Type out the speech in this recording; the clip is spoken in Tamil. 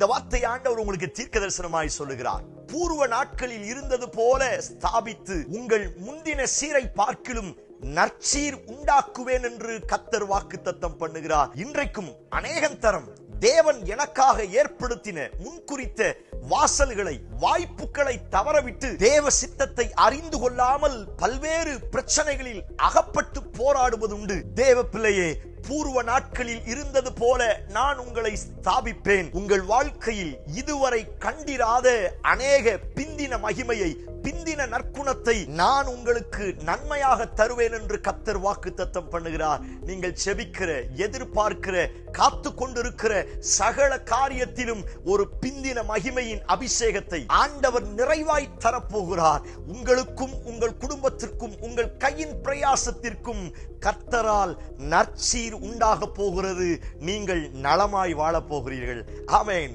இந்த வார்த்தை ஆண்டவர் உங்களுக்கு தீர்க்க தரிசனமாய் சொல்லுகிறார். பூர்வ நாட்களில் இருந்தது போல ஸ்தாபித்து உங்கள் முந்தின சீரை பார்க்கிலும் நற்சீர் உண்டாக்குவேன் என்று கர்த்தர் வாக்குத்தத்தம் பண்ணுகிறார். இன்றைக்கும் அநேகந்தரம் தேவன் எனக்காக ஏற்படுத்தின முன்குறித்த வாசல்களை, வாய்ப்புகளை தவறவிட்டு தேவ சித்தத்தை அறிந்து கொள்ளாமல் பல்வேறு பிரச்சனைகளில் அகப்பட்டு போராடுவதுண்டு. தேவ பிள்ளையே, பூர்வ நாட்களில் இருந்தது போல நான் உங்களை ஸ்தாபிப்பேன். உங்கள் வாழ்க்கையில் இதுவரை கண்டிராத அநேக பிந்தின மகிமையை, பிந்தின நற்குணத்தை நான் உங்களுக்கு நன்மையாக தருவேன் என்று கர்த்தர் வாக்குத்தத்தம் பண்ணுகிறார். நீங்கள் செபிக்கிற, எதிர்பார்க்கிற, காத்து கொண்டிருக்கிற சகல காரியத்திலும் ஒரு பிந்தின மகிமையின் அபிஷேகத்தை ஆண்டவர் நிறைவாய் தரப்போகிறார். உங்களுக்கும் உங்கள் குடும்பத்திற்கும் உங்கள் கையின் பிரயாசத்திற்கும் கர்த்தரால் நற்சீர் உண்டாக போகிறது. நீங்கள் நலமாய் வாழப் போகிறீர்கள். ஆமென்.